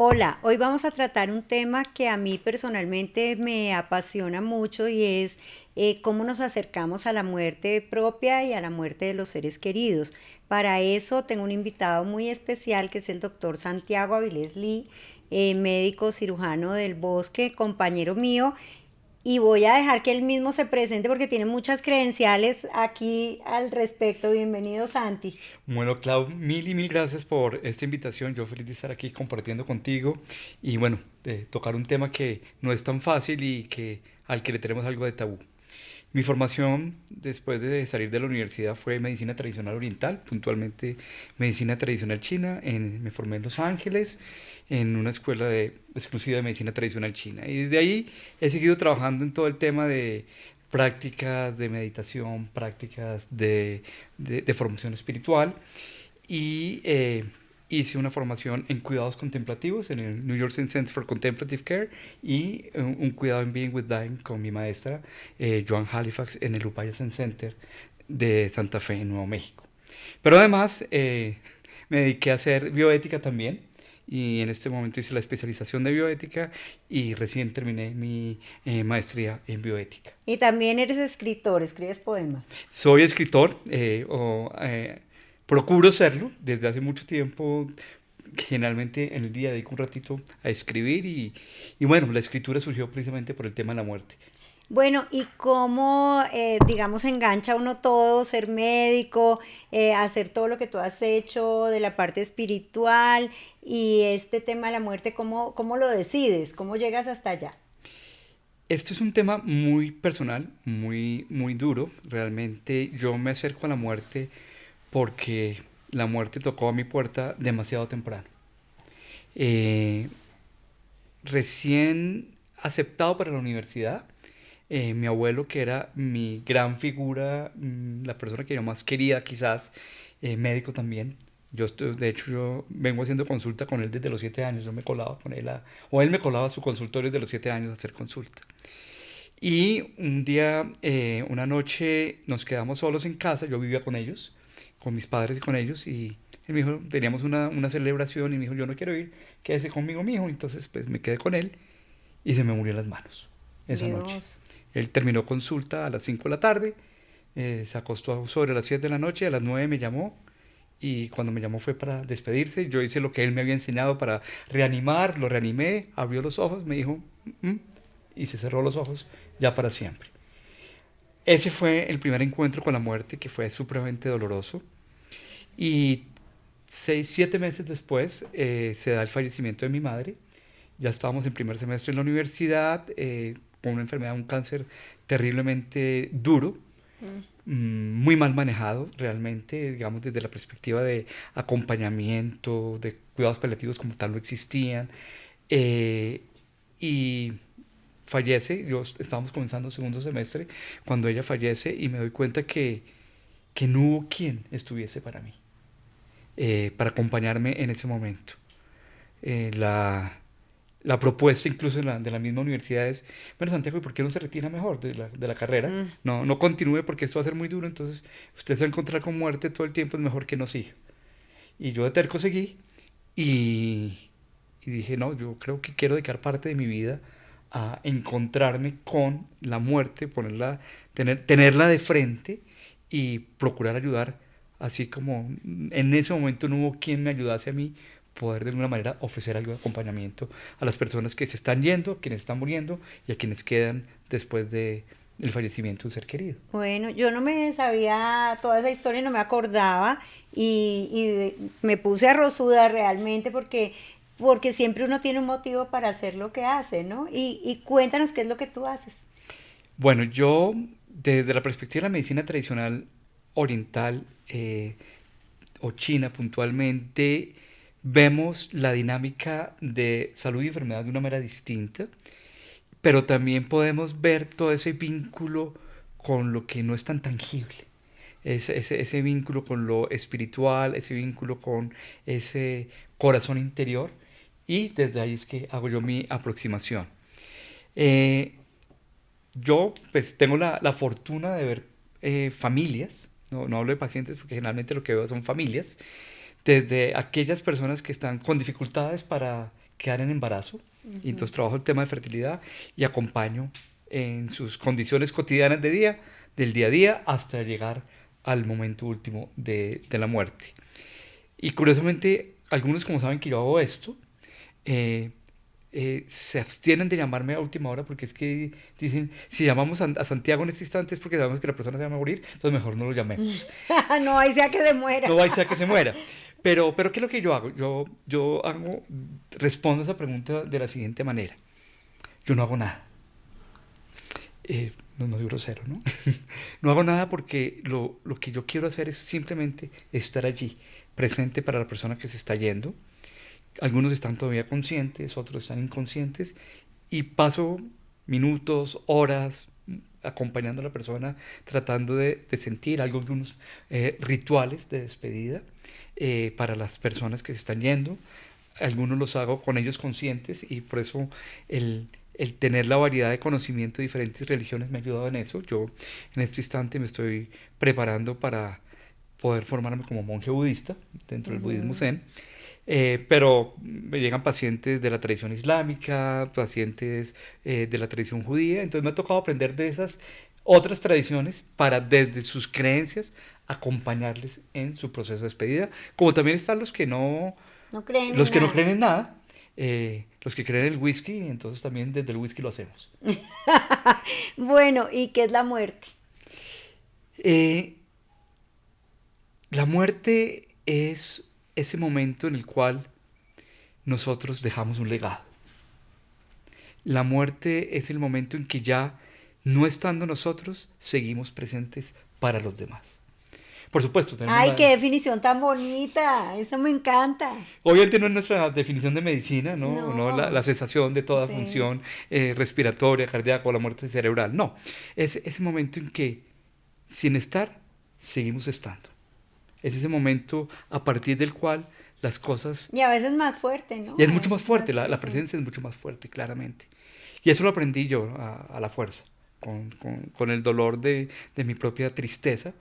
Hola, hoy vamos a tratar un tema que a mí personalmente me apasiona mucho y es cómo nos acercamos a la muerte propia y a la muerte de los seres queridos. Para eso tengo un invitado muy especial que es el doctor Santiago Avilés Lee, médico cirujano del Bosque, compañero mío, y voy a dejar que él mismo se presente porque tiene muchas credenciales aquí al respecto. Bienvenido, Santi. Bueno, Clau, mil y mil gracias por esta invitación. Yo feliz de estar aquí compartiendo contigo y bueno, de tocar un tema que no es tan fácil y al que le tenemos algo de tabú. Mi formación después de salir de la universidad fue medicina tradicional oriental, puntualmente medicina tradicional china. Me formé en Los Ángeles en una escuela exclusiva de medicina tradicional china. Y desde ahí he seguido trabajando en todo el tema de prácticas de meditación, prácticas de formación espiritual y hice una formación en cuidados contemplativos en el New York Center for Contemplative Care y un cuidado en Being with Dying con mi maestra Joan Halifax en el Upaya Zen Center de Santa Fe, en Nuevo México. Pero además me dediqué a hacer bioética también y en este momento hice la especialización de bioética y recién terminé mi maestría en bioética. Y también eres escritor, escribes poemas. Soy escritor, procuro serlo desde hace mucho tiempo. Generalmente en el día dedico un ratito a escribir y bueno, la escritura surgió precisamente por el tema de la muerte. Bueno, ¿y cómo, digamos, engancha uno todo, ser médico, hacer todo lo que tú has hecho de la parte espiritual y este tema de la muerte, cómo lo decides? ¿Cómo llegas hasta allá? Esto es un tema muy personal, muy duro. Realmente yo me acerco a la muerte porque la muerte tocó a mi puerta demasiado temprano. Eh, Recién aceptado para la universidad, mi abuelo, que era mi gran figura, la persona que yo más quería quizás, médico también. De hecho, yo vengo haciendo consulta con él desde los 7 años. Yo me colaba con él, o él me colaba a su consultorio desde los 7 años a hacer consulta. Y un día, una noche, nos quedamos solos en casa. Yo vivía con ellos, con mis padres y con ellos. Y él me dijo, teníamos una celebración y me dijo, yo no quiero ir, quédese conmigo, mijo. Entonces, pues me quedé con él y se me murió en las manos esa noche. Dios. Él terminó consulta a las 5 de la tarde, se acostó sobre las 7 de la noche, a las 9 me llamó y cuando me llamó fue para despedirse. Yo hice lo que él me había enseñado para reanimar, lo reanimé, abrió los ojos, me dijo, "Mm", mm", y se cerró los ojos ya para siempre. Ese fue el primer encuentro con la muerte que fue supremamente doloroso y 6, 7 meses después se da el fallecimiento de mi madre. Ya estábamos en primer semestre en la universidad, con una enfermedad, un cáncer terriblemente duro, Mm. muy mal manejado realmente, digamos desde la perspectiva de acompañamiento, de cuidados paliativos como tal no existían. eh, y fallece, estábamos comenzando segundo semestre, cuando ella fallece y me doy cuenta que no hubo quien estuviese para mí, para acompañarme en ese momento. Eh, la, la propuesta incluso de la misma universidad es, bueno, Santiago, ¿y por qué no se retira mejor de la carrera? Mm. No continúe porque esto va a ser muy duro, entonces usted se va a encontrar con muerte todo el tiempo, es mejor que no siga. Y yo de terco seguí y, y dije, no, yo creo que quiero dedicar parte de mi vida a encontrarme con la muerte, tenerla de frente y procurar ayudar, así como en ese momento no hubo quien me ayudase a mí, poder de alguna manera ofrecer algo de acompañamiento a las personas que se están yendo, a quienes están muriendo y a quienes quedan después del fallecimiento de un ser querido. Bueno, yo no me sabía toda esa historia, no me acordaba y me puse arrozuda realmente porque siempre uno tiene un motivo para hacer lo que hace, ¿no? Y cuéntanos qué es lo que tú haces. Bueno, yo desde la perspectiva de la medicina tradicional oriental, o China puntualmente, vemos la dinámica de salud y enfermedad de una manera distinta, pero también podemos ver todo ese vínculo con lo que no es tan tangible, ese vínculo con lo espiritual, ese vínculo con ese corazón interior, y desde ahí es que hago yo mi aproximación. Eh, yo pues tengo la fortuna de ver familias, no hablo de pacientes porque generalmente lo que veo son familias, desde aquellas personas que están con dificultades para quedar en embarazo. Y entonces trabajo el tema de fertilidad y acompaño en sus condiciones cotidianas del día a día, hasta llegar al momento último de la muerte. Y curiosamente, algunos, como saben que yo hago esto, eh, se abstienen de llamarme a última hora, porque es que dicen, si llamamos a Santiago en este instante es porque sabemos que la persona se va a morir, entonces mejor no lo llamemos. No, ahí sea que se muera. No vaya a ser que se muera. Pero ¿qué es lo que yo hago? Respondo a esa pregunta de la siguiente manera. Yo no hago nada. No soy grosero, ¿no? No hago nada porque lo que yo quiero hacer es simplemente estar allí, presente para la persona que se está yendo. Algunos están todavía conscientes, otros están inconscientes, y paso minutos, horas acompañando a la persona, tratando de sentir algunos rituales de despedida para las personas que se están yendo. Algunos los hago con ellos conscientes, y por eso el tener la variedad de conocimiento de diferentes religiones me ha ayudado en eso. Yo en este instante me estoy preparando para poder formarme como monje budista dentro del budismo zen. Pero me llegan pacientes de la tradición islámica, pacientes de la tradición judía, entonces me ha tocado aprender de esas otras tradiciones para, desde sus creencias, acompañarles en su proceso de despedida, como también están No creen los en que no nada. creen en nada, los que creen en el whisky, entonces también desde el whisky lo hacemos. Bueno, ¿y qué es la muerte? Eh, la muerte es ese momento en el cual nosotros dejamos un legado. La muerte es el momento en que ya, no estando nosotros, seguimos presentes para los demás. Por supuesto, tenemos Ay, qué definición tan bonita. Eso me encanta. obviamente no es nuestra definición de medicina, no la No, cesación de toda sí. función respiratoria, cardíaca o la muerte cerebral, no. Es ese momento en que, sin estar, seguimos estando. Es ese momento a partir del cual las cosas... Y a veces más fuerte, Y ¿no? es A mucho más veces fuerte, más la fuerte. presencia es mucho más fuerte, claramente. Y eso lo aprendí yo a la fuerza, con el dolor de mi propia tristeza,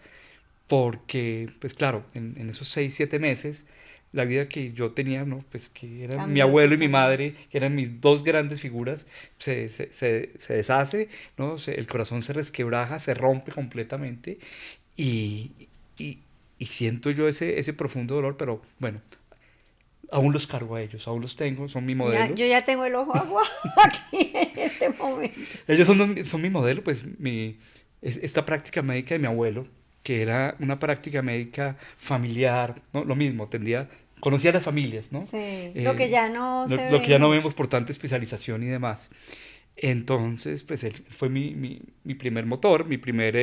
porque, pues claro, en esos 6, 7 meses, la vida que yo tenía, ¿no? Pues que eran mi Cambió abuelo y mi totalmente. madre, que eran mis dos grandes figuras, se deshace, ¿no? El corazón se resquebraja, se rompe completamente, y, y, y siento yo ese profundo dolor, pero bueno, aún los cargo a ellos, aún los tengo, son mi modelo. Yo ya tengo el ojo agua aquí en este momento. Ellos son mi modelo, pues esta práctica médica de mi abuelo, que era una práctica médica familiar, ¿no? Lo mismo, conocía a las familias, ¿no? Sí, lo que Eh, ya no se lo que ve ya no mucho. vemos por tanta especialización y demás. Entonces, pues él fue mi primer motor, mi primera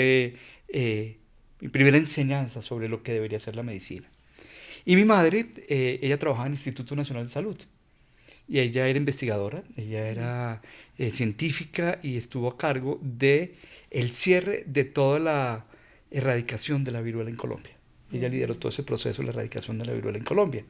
enseñanza sobre lo que debería ser la medicina. Y mi madre, ella trabajaba en el Instituto Nacional de Salud. Y ella era investigadora, ella era científica, y estuvo a cargo de el cierre de toda la erradicación de la viruela en Colombia. Ella lideró todo ese proceso de la erradicación de la viruela en Colombia.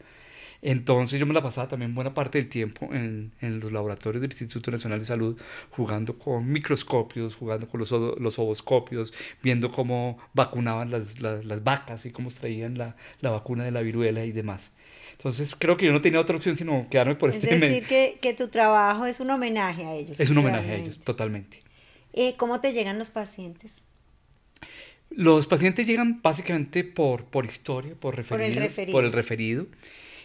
Entonces yo me la pasaba también buena parte del tiempo en los laboratorios del Instituto Nacional de Salud, jugando con microscopios, jugando con los ovoscopios, viendo cómo vacunaban las vacas y cómo extraían la vacuna de la viruela y demás. Entonces creo que yo no tenía otra opción sino quedarme por Es este medio. decir, que tu trabajo es un homenaje a ellos, Es un homenaje a ellos, realmente. totalmente. ¿Cómo te llegan los pacientes? Los pacientes llegan básicamente por historia, Por el por el referido. referido.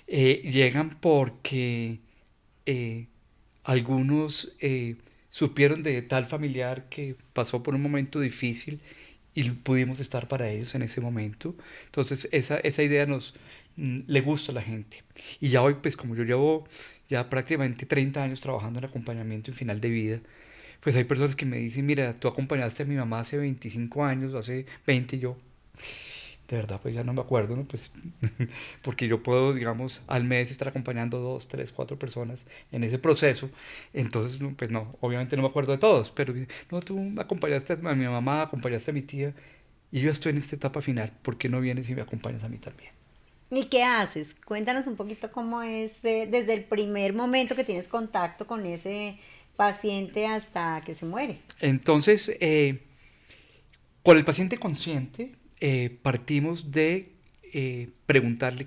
Llegan porque eh, algunos supieron de tal familiar que pasó por un momento difícil y pudimos estar para ellos en ese momento. Entonces esa idea le gusta a la gente. Y ya hoy, pues como yo llevo ya prácticamente 30 años trabajando en acompañamiento en final de vida, pues hay personas que me dicen, mira, tú acompañaste a mi mamá hace 25 años, hace 20, y yo, de verdad, pues ya no me acuerdo, ¿no? Pues porque yo puedo, digamos, al mes estar acompañando 2, 3, 4 personas en ese proceso. Entonces, no, pues no, obviamente no me acuerdo de todos, pero no, tú acompañaste a mi mamá, acompañaste a mi tía, y yo ya estoy en esta etapa final, ¿por qué no vienes y me acompañas a mí también? ¿Y qué haces? Cuéntanos un poquito cómo es desde el primer momento que tienes contacto con ese paciente hasta que se muere. Entonces, con el paciente consciente, partimos de preguntarle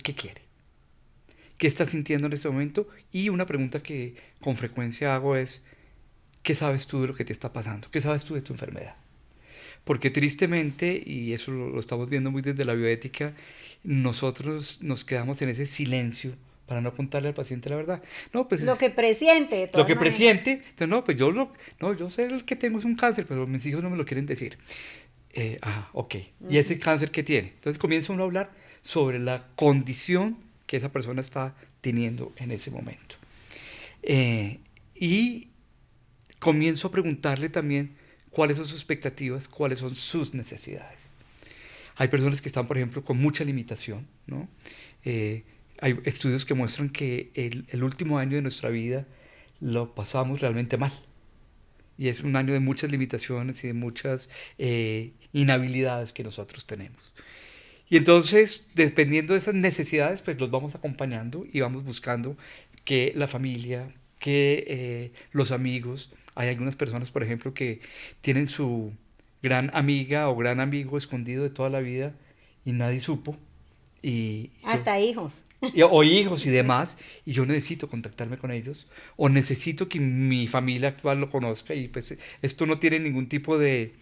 qué estás sintiendo en este momento. Y una pregunta que con frecuencia hago es, ¿qué sabes tú de lo que te está pasando? ¿Qué sabes tú de tu enfermedad? Porque tristemente, y eso lo estamos viendo muy desde la bioética, nosotros nos quedamos en ese silencio para no contarle al paciente la verdad. No, pues Lo que presiente, de lo todas que maneras. presiente. Entonces, no, pues no, yo sé el que tengo es un cáncer, pero mis hijos no me lo quieren decir. Ok. ¿Y ese Ujú. cáncer qué tiene? Entonces comienza uno a hablar sobre la condición que esa persona está teniendo en ese momento. Eh, y comienzo a preguntarle también cuáles son sus expectativas, cuáles son sus necesidades. Hay personas que están, por ejemplo, con mucha limitación, ¿no? Eh, Hay estudios que muestran que el último año de nuestra vida lo pasamos realmente mal. Y es un año de muchas limitaciones y de muchas inhabilidades que nosotros tenemos. Y entonces, dependiendo de esas necesidades, pues los vamos acompañando y vamos buscando que la familia, que los amigos, hay algunas personas, por ejemplo, que tienen su gran amiga o gran amigo escondido de toda la vida y nadie supo, y yo, Hasta hijos. o hijos y Sí. demás, y yo necesito contactarme con ellos, o necesito que mi familia actual lo conozca, y pues esto no tiene ningún tipo de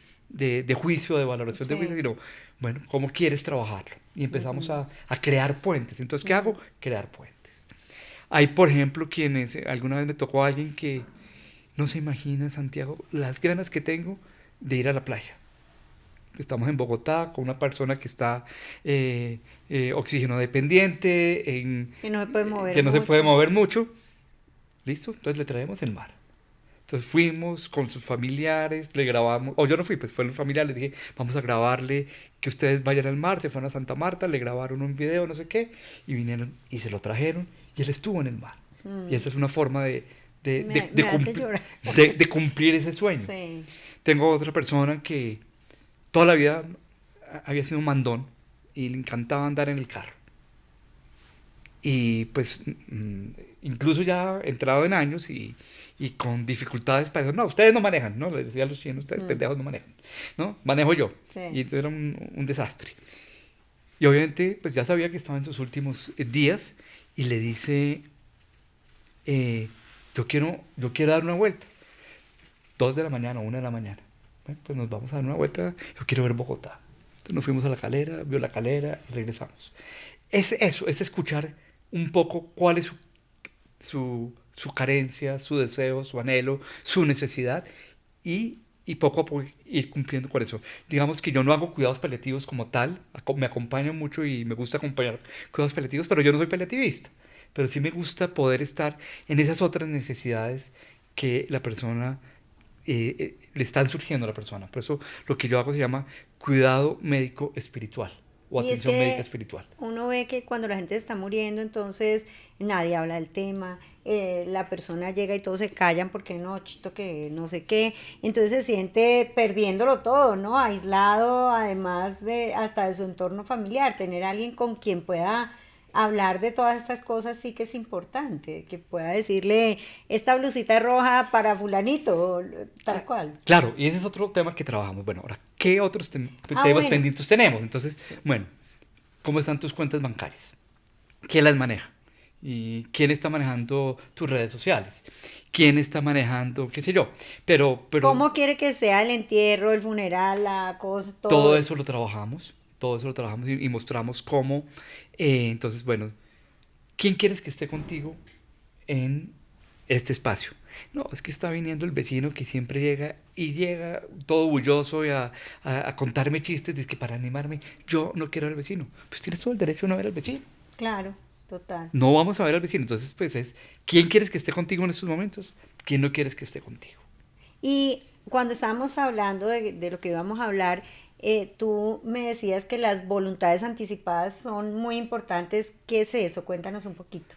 juicio, de valoración de juicio, Sí. sino, bueno, ¿cómo quieres trabajarlo? Y empezamos Ujú, a crear puentes. Entonces, ¿qué hago? ujú. Crear puentes. Hay, por ejemplo, quienes, alguna vez me tocó a alguien que no se imagina, Santiago, las ganas que tengo de ir a la playa. Estamos en Bogotá con una persona que está oxígeno dependiente, Que no se puede mover que no se puede mucho. mover mucho. ¿Listo? Entonces le traemos el mar. Entonces fuimos con sus familiares, le grabamos, o yo no fui, pues fue los familiares, les dije, vamos a grabarle que ustedes vayan al mar, se fueron a Santa Marta, le grabaron un video, no sé qué, y vinieron y se lo trajeron, y él estuvo en el mar. Y Mm, esa es una forma me hace llorar. de cumplir ese sueño. Sí. Tengo otra persona que toda la vida había sido un mandón y le encantaba andar en el carro. Y pues incluso ya entrado en años y con dificultades para eso, no, ustedes no manejan, ¿no? Les decía a los chinos, ustedes Mm, pendejos no manejan, ¿no? Manejo yo. Y sí. entonces era un desastre. Y obviamente pues ya sabía que estaba en sus últimos días y le dice, eh, yo quiero dar una vuelta. 2 de la mañana, 1 de la mañana. Bueno, pues nos vamos a dar una vuelta, yo quiero ver Bogotá. Entonces nos fuimos a la calera, vio la calera y regresamos. Es eso, es escuchar un poco cuál es su carencia, su deseo, su anhelo, su necesidad y poco a poco ir cumpliendo con eso. Digamos que yo no hago cuidados paliativos como tal, me acompaño mucho y me gusta acompañar cuidados paliativos, pero yo no soy paliativista. Pero sí me gusta poder estar en esas otras necesidades que la persona le están surgiendo a la persona. Por eso lo que yo hago se llama cuidado médico espiritual o Y es atención médica que espiritual. uno ve que cuando la gente está muriendo, entonces nadie habla del tema, la persona llega y todos se callan porque no, chito, que no sé qué, entonces se siente perdiéndolo todo, ¿no? Aislado, además de hasta de su entorno familiar, tener a alguien con quien pueda hablar de todas estas cosas sí que es importante, que pueda decirle, esta blusita es roja para fulanito, tal Ah, cual. claro, y ese es otro tema que trabajamos. Bueno, ahora, ¿qué otros Ah, temas bueno, pendientes tenemos? Entonces, sí. bueno, ¿cómo están tus cuentas bancarias? ¿Quién las maneja? ¿Y quién está manejando tus redes sociales? ¿Quién está manejando, qué sé yo? Pero ¿Cómo quiere que sea el entierro, el funeral, la cosa, todo todo eso? eso lo trabajamos, todo eso lo trabajamos y mostramos cómo. Entonces, bueno, ¿quién quieres que esté contigo en este espacio? No, es que está viniendo el vecino que siempre llega y llega todo bulloso y a contarme chistes, dice que para animarme, yo no quiero al vecino. Pues tienes todo el derecho a no ver al vecino. Claro, total. No vamos a ver al vecino. Entonces, pues es, ¿quién quieres que esté contigo en estos momentos? ¿Quién no quieres que esté contigo? Y cuando estábamos hablando de lo que íbamos a hablar, tú me decías que las voluntades anticipadas son muy importantes. ¿Qué es eso? Cuéntanos un poquito.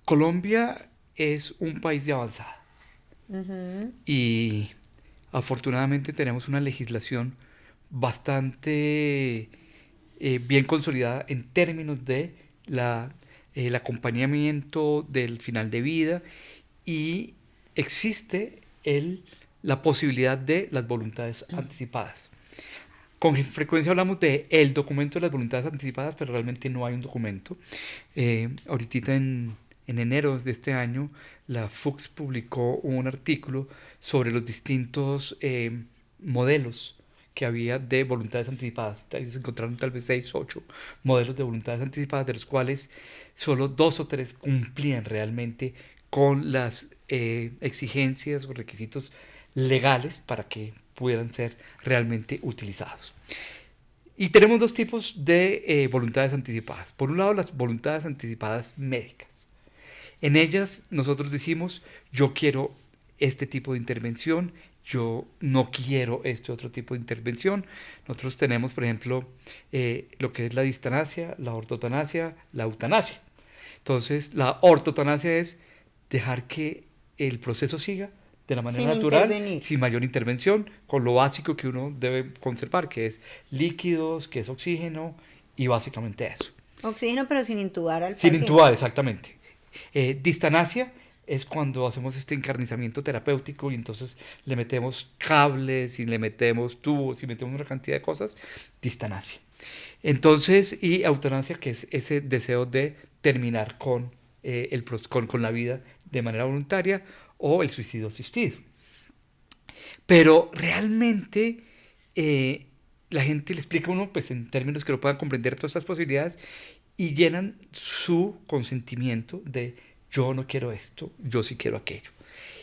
Colombia es un país de avanzada Ujú. y afortunadamente tenemos una legislación bastante bien consolidada en términos de el acompañamiento del final de vida y existe la posibilidad de las voluntades anticipadas. Con frecuencia hablamos de el documento de las voluntades anticipadas, pero realmente no hay un documento. Ahorita en enero de este año, la Fuchs publicó un artículo sobre los distintos modelos que había de voluntades anticipadas. Ellos encontraron tal vez 6 o 8 modelos de voluntades anticipadas, de los cuales solo 2 o 3 cumplían realmente con las exigencias o requisitos legales para que pudieran ser realmente utilizados. Y tenemos dos tipos de voluntades anticipadas. Por un lado, las voluntades anticipadas médicas. En ellas nosotros decimos, yo quiero este tipo de intervención, yo no quiero este otro tipo de intervención. Nosotros tenemos, por ejemplo, lo que es la distanasia, la ortotanasia, la eutanasia. Entonces, la ortotanasia es dejar que el proceso siga de la manera Sin natural, intervenir. sin mayor intervención, con lo básico que uno debe conservar, que es líquidos, que es oxígeno y básicamente eso. Oxígeno, pero sin intubar al Sin paciente. intubar, exactamente. Distanasia es cuando hacemos este encarnizamiento terapéutico y entonces le metemos cables y le metemos tubos y metemos una cantidad de cosas. Distanasia. Entonces, y eutanasia, que es ese deseo de terminar con la vida de manera voluntaria, o el suicidio asistido. Pero realmente la gente le explica a uno pues, en términos que lo puedan comprender todas estas posibilidades y llenan su consentimiento de yo no quiero esto, yo sí quiero aquello.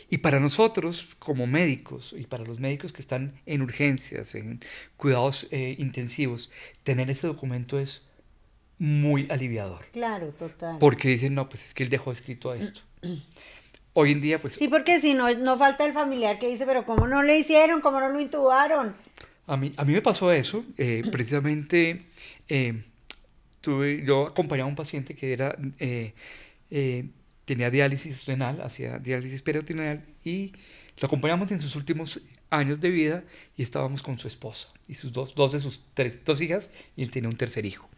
Y para nosotros, como médicos, y para los médicos que están en urgencias, en cuidados intensivos, tener ese documento es muy aliviador. Claro, total. Porque dicen, no, pues es que él dejó escrito esto. Hoy en día, pues Sí, porque si no, no falta el familiar que dice, pero ¿cómo no le hicieron? ¿Cómo no lo intubaron? a mí me pasó eso. Precisamente eh, yo acompañaba a un paciente que eh, tenía diálisis renal, hacía diálisis peritoneal y lo acompañamos en sus últimos años de vida y estábamos con su esposa y sus dos de sus dos hijas y él tenía un tercer hijo.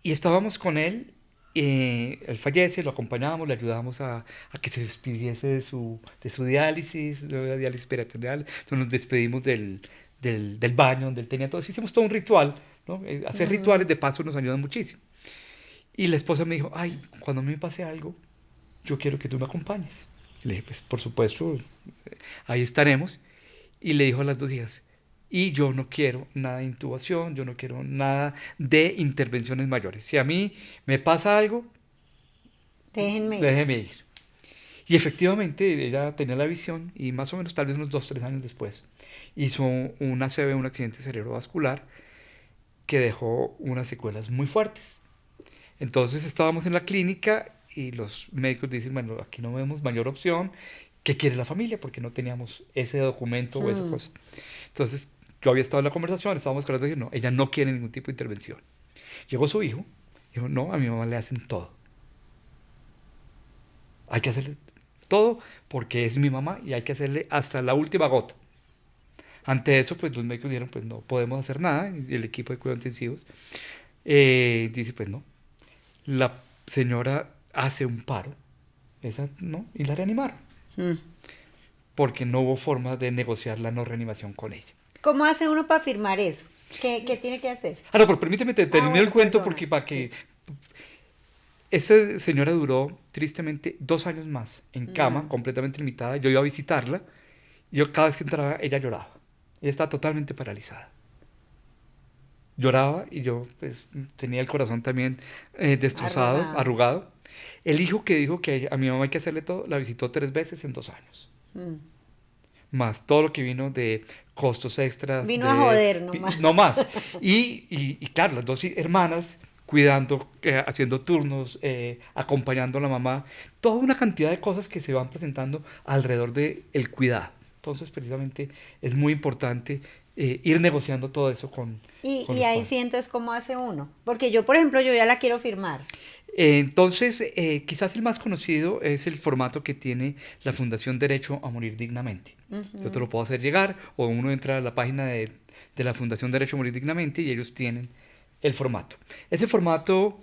Y estábamos con él, él fallece, lo acompañamos, le ayudamos a que se despidiese de su diálisis, de la diálisis peritoneal, entonces nos despedimos del baño donde él tenía todo, hicimos todo un ritual, ¿no? Hacer rituales de paso nos ayuda muchísimo. Y la esposa me dijo, ay, cuando me pase algo, yo quiero que tú me acompañes. Y le dije, pues por supuesto, ahí estaremos. Y le dijo a las dos hijas, y yo no quiero nada de intubación, yo no quiero nada de intervenciones mayores. Si a mí me pasa algo, Déjenme ir. déjeme ir. Y efectivamente ella tenía la visión y más o menos tal vez unos 2 o 3 años después hizo un ACV, un accidente cerebrovascular que dejó unas secuelas muy fuertes. Entonces estábamos en la clínica y los médicos dicen, bueno, aquí no vemos mayor opción. ¿Qué quiere la familia? Porque no teníamos ese documento o esa cosa. Entonces yo había estado en la conversación, estábamos con las dos y no, ella no quiere ningún tipo de intervención. Llegó su hijo, dijo, no, a mi mamá le hacen todo. Hay que hacerle todo porque es mi mamá y hay que hacerle hasta la última gota. Ante eso, pues los médicos dijeron, pues no podemos hacer nada, y el equipo de cuidados intensivos dice, pues no, la señora hace un paro, esa no, y la reanimaron, Mm. porque no hubo forma de negociar la no reanimación con ella. ¿Cómo hace uno para firmar eso? ¿Qué tiene que hacer? Ah, no, pero permíteme terminar el Bueno, cuento perdona. porque para que... Sí. Esta señora duró tristemente 2 años más en cama, completamente limitada. Yo iba a visitarla. Yo cada vez que entraba, ella lloraba. Ella estaba totalmente paralizada. Lloraba y yo pues tenía el corazón también destrozado, Arrugado. arrugado. El hijo que dijo que a mi mamá hay que hacerle todo, la visitó 3 veces en 2 años. Mm. Más todo lo que vino de costos extras, Vino a joder nomás. no más. Y claro, las dos hermanas cuidando, haciendo turnos, acompañando a la mamá, toda una cantidad de cosas que se van presentando alrededor del cuidado. Entonces, precisamente, es muy importante ir negociando todo eso con Y los ahí padres. sí, entonces, ¿cómo hace uno? Porque yo, por ejemplo, yo ya la quiero firmar. Entonces, quizás el más conocido es el formato que tiene la Fundación Derecho a Morir Dignamente. Yo te lo puedo hacer llegar o uno entra a la página de la Fundación Derecho a Morir Dignamente y ellos tienen el formato. Ese formato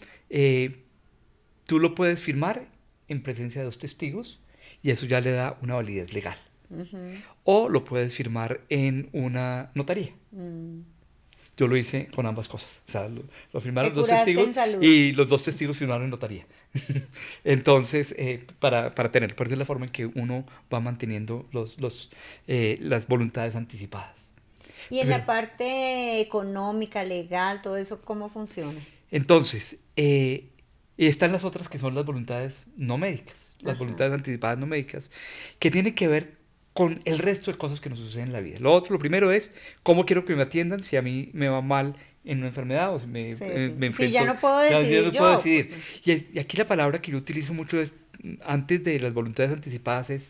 tú lo puedes firmar en presencia de 2 testigos y eso ya le da una validez legal. Ujú. O lo puedes firmar en una notaría. Mm. yo lo hice con ambas cosas. O sea, lo Te firmaron dos curaste testigos en salud. y los dos testigos firmaron en notaría. Entonces, para tener, por eso es la forma en que uno va manteniendo las voluntades anticipadas. Y en Pero, la parte económica, legal, todo eso, ¿cómo funciona? entonces, están las otras que son las voluntades no médicas, las Ajá. voluntades anticipadas no médicas, que tienen que ver con el resto de cosas que nos suceden en la vida. Lo otro, lo primero es cómo quiero que me atiendan si a mí me va mal en una enfermedad o si Sí, sí. me Sí, ya enfrento, no puedo ya yo decidir no puedo yo, decidir. porque... Y aquí la palabra que yo utilizo mucho es, antes de las voluntades anticipadas, es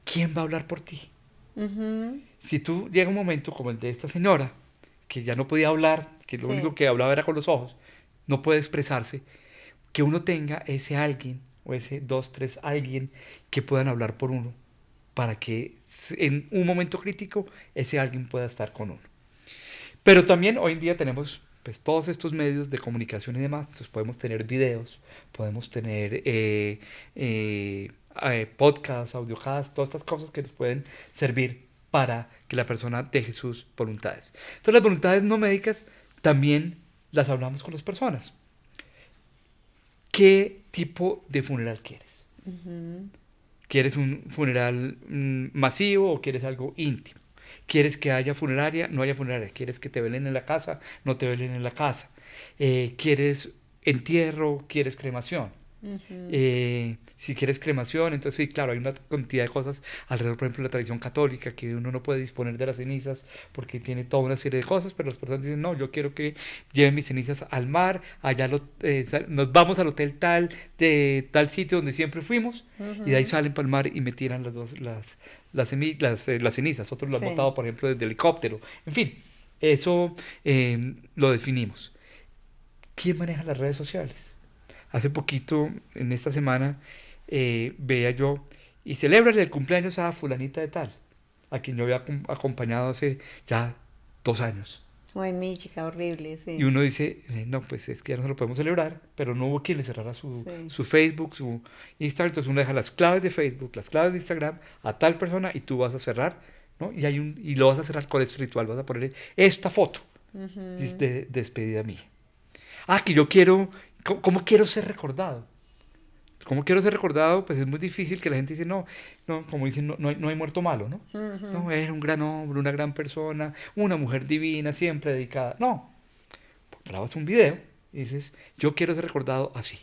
¿quién va a hablar por ti? Ujú, Si tú llega un momento como el de esta señora, que ya no podía hablar, que lo único sí. que hablaba era con los ojos, no puede expresarse, que uno tenga ese alguien o ese dos, tres alguien que puedan hablar por uno para que en un momento crítico ese alguien pueda estar con uno. Pero también hoy en día tenemos pues todos estos medios de comunicación y demás, entonces podemos tener videos, podemos tener podcasts, audiocasts, todas estas cosas que nos pueden servir para que la persona deje sus voluntades. Entonces las voluntades no médicas también las hablamos con las personas. ¿Qué tipo de funeral quieres? Ujú. ¿Quieres un funeral masivo o quieres algo íntimo? ¿Quieres que haya funeraria? No haya funeraria. ¿Quieres que te velen en la casa? No te velen en la casa. ¿Quieres entierro? ¿Quieres cremación? Ujú. Si quieres cremación, entonces sí, claro, hay una cantidad de cosas alrededor, por ejemplo, de la tradición católica, que uno no puede disponer de las cenizas porque tiene toda una serie de cosas, pero las personas dicen, no, yo quiero que lleven mis cenizas al mar, allá nos vamos al hotel tal, de tal sitio donde siempre fuimos, y de ahí Ujú. salen para el mar y me tiran las cenizas, otros lo han Sí. botado, por ejemplo, desde helicóptero, en fin, eso lo definimos. ¿Quién maneja las redes sociales? Hace poquito, en esta semana, veía yo, y celebran el cumpleaños a fulanita de tal, a quien yo había acompañado hace ya 2 años. Ay, mi chica, horrible, Y sí. uno dice, no, pues es que ya no se lo podemos celebrar, pero no hubo quien le cerrara Sí. su Facebook, su Instagram, entonces uno deja las claves de Facebook, las claves de Instagram a tal persona y tú vas a cerrar, ¿no? Y lo vas a cerrar con este ritual, vas a poner esta foto Ujú. de despedida mía. Ah, que yo quiero, ¿cómo quiero ser recordado? ¿Cómo quiero ser recordado? Pues es muy difícil que la gente dice, no, no, como dicen, no hay muerto malo, ¿no? Ujú. No, era un gran hombre, una gran persona, una mujer divina, siempre dedicada. No, grabas un video y dices, yo quiero ser recordado así.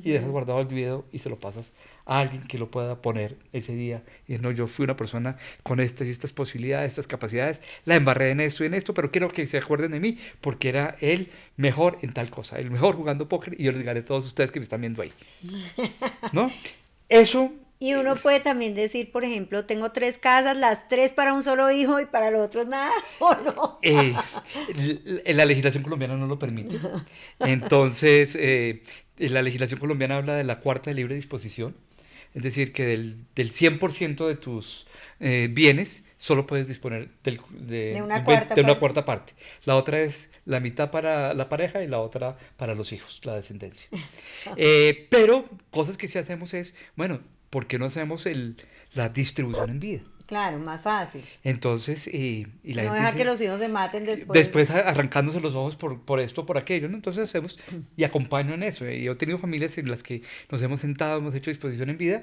Y dejas Ujú. guardado el video y se lo pasas a alguien que lo pueda poner ese día. Y dices, no, yo fui una persona con estas y estas posibilidades, estas capacidades, la embarré en esto, pero quiero que se acuerden de mí porque era el mejor en tal cosa, el mejor jugando póker y yo les gané a todos ustedes que me están viendo ahí. ¿No? Eso Y uno es, puede también decir, por ejemplo, tengo tres casas, las tres para un solo hijo y para los otros nada, ¿o no? eh, la legislación colombiana no lo permite. Entonces, la legislación colombiana habla de la cuarta de libre disposición, es decir, que del 100% de tus bienes solo puedes disponer De una cuarta de una parte. cuarta parte. La otra es la mitad para la pareja y la otra para los hijos, la descendencia. Pero cosas que sí hacemos es, bueno, ¿por qué no hacemos la distribución en vida? Claro, más fácil. Entonces, y la No gente dejar que dice, los hijos se maten después. después arrancándose los ojos por esto, por aquello, ¿no? Entonces hacemos y acompaño en eso. Y yo he tenido familias en las que nos hemos sentado, hemos hecho disposición en vida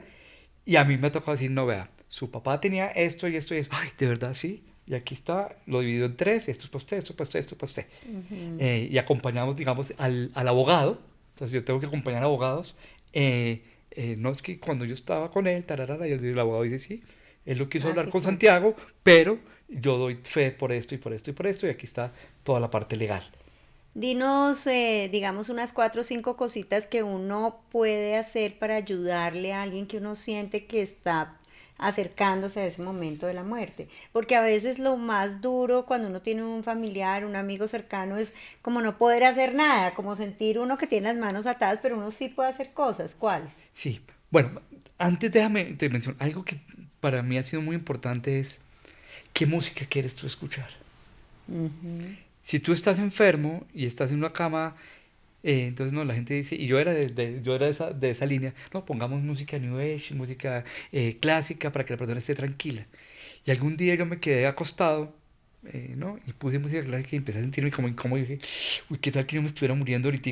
y a mí me ha tocado decir, no, vea, su papá tenía esto y esto y esto. Ay, ¿de verdad sí? Y aquí está, lo divido en tres, esto es para usted, esto es para usted, esto es para usted. Ujú. Y acompañamos, digamos, al abogado. Entonces yo tengo que acompañar a abogados. No es que cuando yo estaba con él, tararara, y el abogado dice, sí, él lo quiso hablar Así con fue. Santiago, pero yo doy fe por esto y por esto y por esto, y aquí está toda la parte legal. Dinos, digamos, unas cuatro o cinco cositas que uno puede hacer para ayudarle a alguien que uno siente que está acercándose a ese momento de la muerte. Porque a veces lo más duro cuando uno tiene un familiar, un amigo cercano, es como no poder hacer nada, como sentir uno que tiene las manos atadas, pero uno sí puede hacer cosas. ¿Cuáles? Sí, bueno, antes déjame te mencionar algo que para mí ha sido muy importante es qué música quieres tú escuchar. Ujú. Si tú estás enfermo y estás en una cama, entonces no, la gente dice, y yo era de esa línea, no, pongamos música New Age, música clásica para que la persona esté tranquila. Y algún día yo me quedé acostado ¿no? Y puse música clásica y empecé a sentirme como incómodo y dije, uy, ¿qué tal que yo me estuviera muriendo ahorita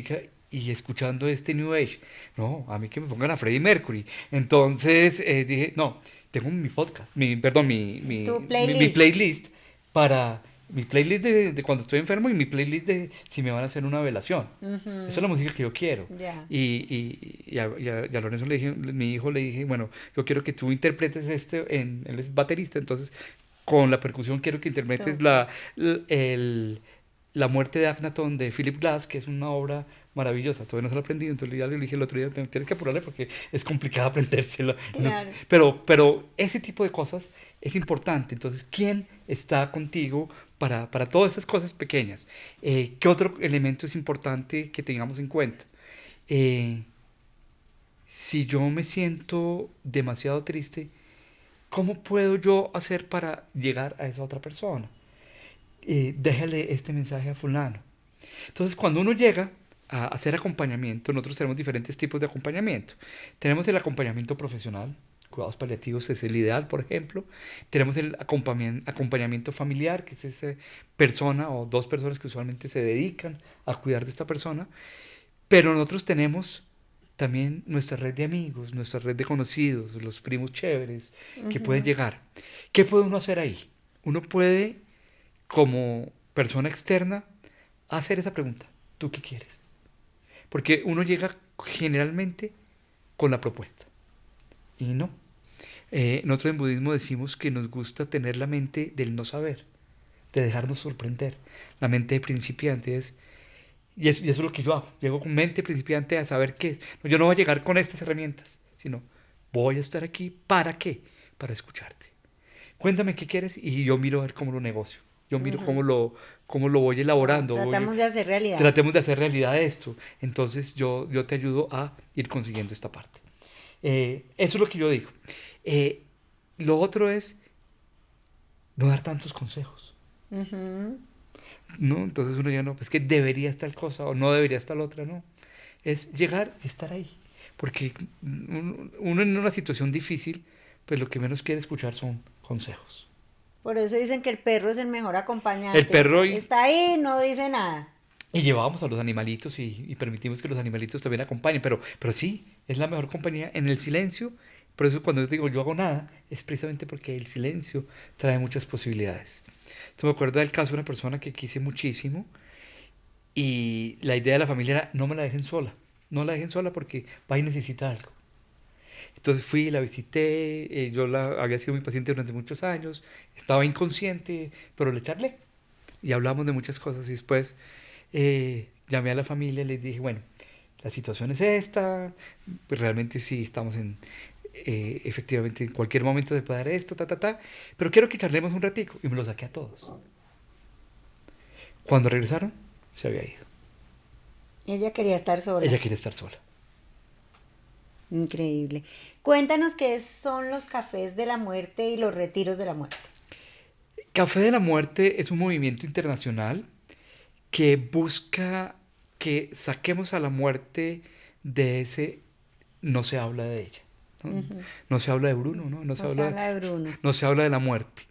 y escuchando este New Age? No, a mí que me pongan a Freddie Mercury. Entonces dije, no, tengo mi podcast, perdón, Tu mi playlist. playlist para mi playlist de cuando estoy enfermo y mi playlist de si me van a hacer una velación. Esa es Ujú, la música que yo quiero. ya, Y a Lorenzo le dije, mi hijo le dije, bueno, yo quiero que tú interpretes él es baterista, entonces con la percusión quiero que interpretes súper. la muerte de Akhenaton de Philip Glass, que es una obra maravillosa. Todavía no se la he aprendido, entonces ya le dije el otro día, tienes que apurarle porque es complicado aprendérsela. Claro. Pero ese tipo de cosas es importante. Entonces, ¿quién está contigo para todas esas cosas pequeñas? ¿Qué otro elemento es importante que tengamos en cuenta? Eh, si yo me siento demasiado triste, ¿cómo puedo yo hacer para llegar a esa otra persona? Déjale este mensaje a fulano. Entonces, cuando uno llega a hacer acompañamiento, nosotros tenemos diferentes tipos de acompañamiento. Tenemos el acompañamiento profesional, cuidados paliativos es el ideal, por ejemplo. Tenemos el acompañamiento familiar, que es esa persona o dos personas que usualmente se dedican a cuidar de esta persona. Pero nosotros tenemos también nuestra red de amigos, nuestra red de conocidos, los primos chéveres que pueden Ujú. llegar. ¿Qué puede uno hacer ahí? Uno puede, como persona externa, hacer esa pregunta. ¿Tú qué quieres? Porque uno llega generalmente con la propuesta. Y no. Nosotros en budismo decimos que nos gusta tener la mente del no saber, de dejarnos sorprender. La mente de principiante es y eso es lo que yo hago. Llego con mente principiante a saber qué es. No, yo no voy a llegar con estas herramientas, sino voy a estar aquí. ¿Para qué? Para escucharte. Cuéntame qué quieres y yo miro a ver cómo lo negocio. Yo miro Ujú. cómo lo voy Como elaborando. tratamos de hacer realidad. Tratemos de hacer realidad esto. Entonces yo te ayudo a ir consiguiendo esta parte. Eso es lo que yo digo. Eh, lo otro es no dar tantos consejos. Ujú. ¿No? Entonces uno ya no, pues que debería estar cosa o no debería estar la otra, no. Es llegar y estar ahí. Porque uno en una situación difícil, pues lo que menos quiere escuchar son consejos. Por eso dicen que el perro es el mejor El acompañante. perro Está ahí, no dice nada. y llevábamos a los animalitos y permitimos que los animalitos también acompañen, pero sí, es la mejor compañía en el silencio. Por eso cuando yo digo yo hago nada, es precisamente porque el silencio trae muchas posibilidades. Entonces me acuerdo del caso de una persona que quise muchísimo y la idea de la familia era no me la dejen sola, no la dejen sola porque va y necesita algo. Entonces fui, la visité, había sido mi paciente durante muchos años, estaba inconsciente, pero le charlé y hablamos de muchas cosas y después llamé a la familia y les dije, bueno, la situación es esta, pues realmente sí estamos efectivamente en cualquier momento se puede dar esto, pero quiero que charlemos un ratico y me lo saqué a todos. Cuando regresaron, se había ido. Ella quería estar Ella sola. quiere estar sola. Increíble. Cuéntanos qué son los cafés de la muerte y los retiros de la muerte. Café de la Muerte es un movimiento internacional que busca que saquemos a la muerte de ese no se habla de ella. No, Ujú. no se habla de Bruno, ¿no? No se habla de Bruno. No se habla de la muerte.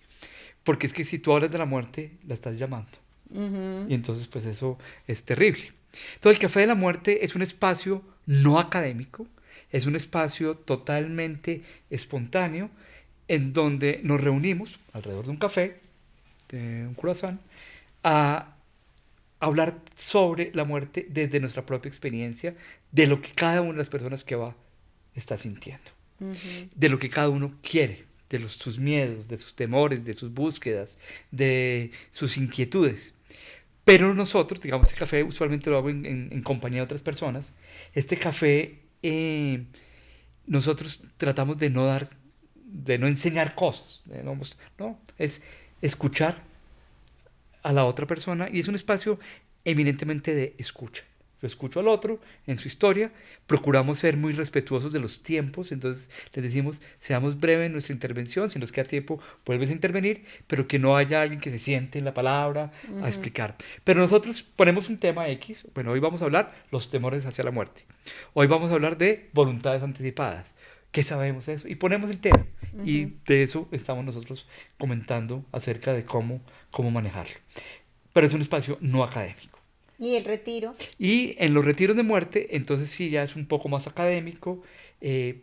Porque es que si tú hablas de la muerte, la estás llamando. Ujú, Y entonces, pues eso es terrible. Entonces, el Café de la Muerte es un espacio no académico, es un espacio totalmente espontáneo en donde nos reunimos alrededor de un café, de un croissant, a hablar sobre la muerte desde nuestra propia experiencia, de lo que cada una de las personas que va está sintiendo, ujú. de lo que cada uno quiere, de sus miedos, de sus temores, de sus búsquedas, de sus inquietudes. Pero nosotros, digamos, este café usualmente lo hago en compañía de otras personas. Este café, nosotros tratamos de no enseñar cosas, no, es escuchar a la otra persona y es un espacio eminentemente de escucha. Yo escucho al otro en su historia, procuramos ser muy respetuosos de los tiempos, entonces les decimos, seamos breves en nuestra intervención, si nos queda tiempo, vuelves a intervenir, pero que no haya alguien que se siente en la palabra a Ujú. explicar. Pero nosotros ponemos un tema X, bueno, hoy vamos a hablar los temores hacia la muerte, hoy vamos a hablar de voluntades anticipadas. ¿Qué sabemos de eso? Y ponemos el tema. Y Ujú. de eso estamos nosotros comentando acerca de cómo manejarlo. Pero es un espacio no académico. ¿Y el retiro? Y en los retiros de muerte, entonces sí ya es un poco más académico,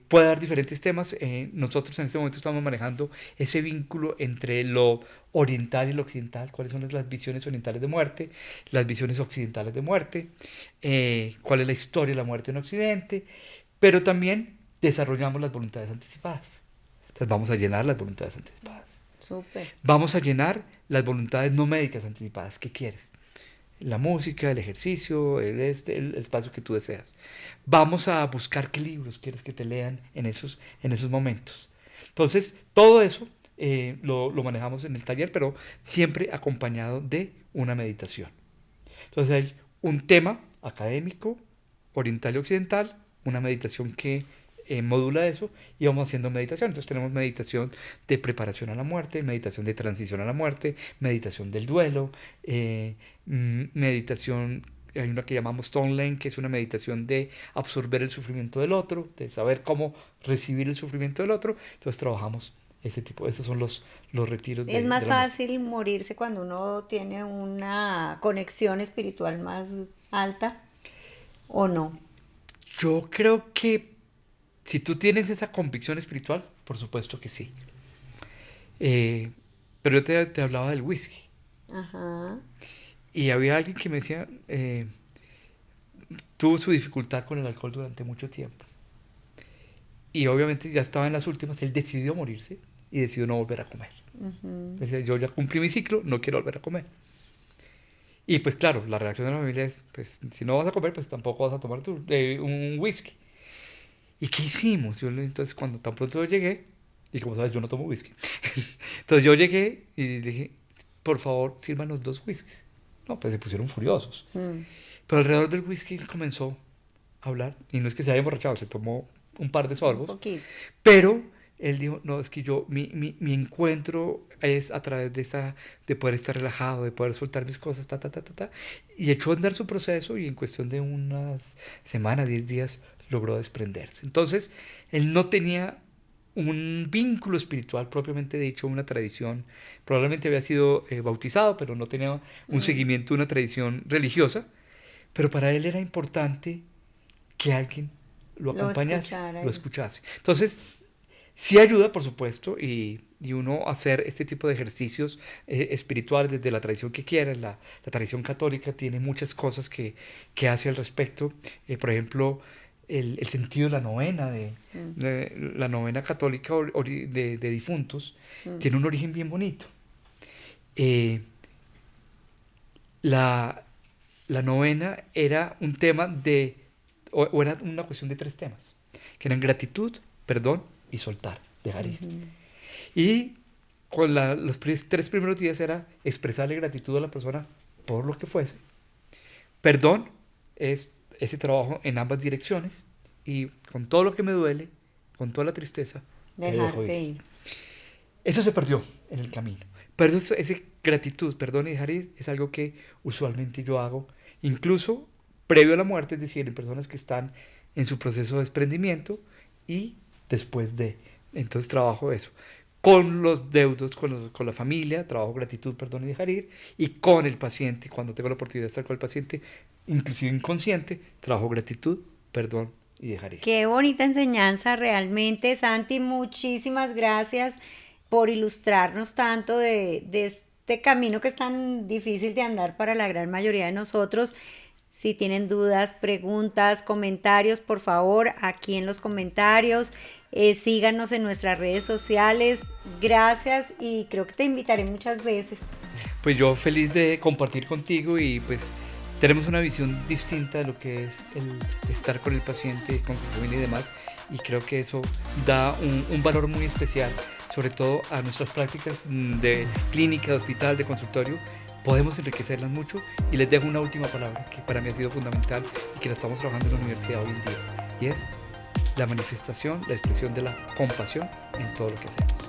puede dar diferentes temas. Nosotros en este momento estamos manejando ese vínculo entre lo oriental y lo occidental, cuáles son las visiones orientales de muerte, las visiones occidentales de muerte, cuál es la historia de la muerte en Occidente, pero también desarrollamos las voluntades anticipadas. Entonces vamos a llenar las voluntades anticipadas. Súper. Vamos a llenar las voluntades no médicas anticipadas. ¿Qué quieres? La música, el ejercicio, el espacio que tú deseas. Vamos a buscar qué libros quieres que te lean en esos momentos. Entonces, todo eso lo manejamos en el taller, pero siempre acompañado de una meditación. Entonces, hay un tema académico, oriental y occidental, una meditación que modula eso y vamos haciendo meditación. Entonces tenemos meditación de preparación a la muerte, meditación de transición a la muerte, meditación del duelo, meditación, hay una que llamamos Tonglen, que es una meditación de absorber el sufrimiento del otro, de saber cómo recibir el sufrimiento del otro. Entonces trabajamos ese tipo, estos son los retiros Es más de la muerte. fácil morirse cuando uno tiene una conexión espiritual más alta o no. Yo creo que si tú tienes esa convicción espiritual, por supuesto que sí. Eh, pero yo te hablaba del whisky. Ajá. Y había alguien que me decía, tuvo su dificultad con el alcohol durante mucho tiempo. Y obviamente ya estaba en las últimas, él decidió morirse y decidió no volver a comer. Ujú. Decía, yo ya cumplí mi ciclo, no quiero volver a comer. Y pues claro, la reacción de la familia es, pues si no vas a comer, pues tampoco vas a tomar un whisky. ¿Y qué hicimos? Entonces cuando tan pronto yo llegué, y como sabes, yo no tomo whisky. Entonces yo llegué y dije, por favor, sírvanos 2 whiskies. No, pues se pusieron furiosos. Mm. Pero alrededor del whisky él comenzó a hablar. Y no es que se haya emborrachado, se tomó un par de Un sorbos. poquito. Pero él dijo, no, es que mi encuentro es a través de poder estar relajado, de poder soltar mis cosas, ta, ta, ta, ta, ta. Y echó a andar su proceso y en cuestión de unas semanas, 10 días, logró desprenderse. Entonces, él no tenía un vínculo espiritual propiamente dicho, una tradición. Probablemente había sido bautizado, pero no tenía un Mm. seguimiento, una tradición religiosa. Pero para él era importante que alguien lo Lo acompañase, escuchar lo ahí. escuchase. Entonces, sí ayuda, por supuesto, y uno hacer este tipo de ejercicios espirituales desde la tradición que quiera. La tradición católica tiene muchas cosas que hace al respecto. Por ejemplo, el sentido de la novena, Mm. la novena católica de difuntos, Mm. tiene un origen bien bonito. Eh, la, la novena era un tema o era una cuestión de 3 temas, que eran gratitud, perdón y soltar, dejar ir. Ujú. Y con los 3 primeros días era expresarle gratitud a la persona por lo que fuese. Perdón es ese trabajo en ambas direcciones y con todo lo que me duele, con toda la tristeza, te dejo ir. Dejarte ir. Eso se perdió en el camino. Pero ese gratitud, perdón y dejar ir es algo que usualmente yo hago, incluso previo a la muerte, es decir, en personas que están en su proceso de desprendimiento y después de. Entonces trabajo eso. Con los deudos, con la familia, trabajo gratitud, perdón y dejar ir. Y con el paciente, cuando tengo la oportunidad de estar con el paciente, inclusive inconsciente, trabajo gratitud, perdón y dejar ir. Qué bonita enseñanza realmente, Santi. Muchísimas gracias por ilustrarnos tanto de este camino que es tan difícil de andar para la gran mayoría de nosotros. Si tienen dudas, preguntas, comentarios, por favor, aquí en los comentarios. Síganos en nuestras redes sociales. Gracias y creo que te invitaré muchas veces. Pues yo feliz de compartir contigo y pues tenemos una visión distinta de lo que es el estar con el paciente, con su familia y demás, y creo que eso da un valor muy especial, sobre todo a nuestras prácticas de clínica, de hospital, de consultorio. Podemos enriquecerlas mucho y les dejo una última palabra que para mí ha sido fundamental y que la estamos trabajando en la universidad hoy en día, y es la manifestación, la expresión de la compasión en todo lo que hacemos.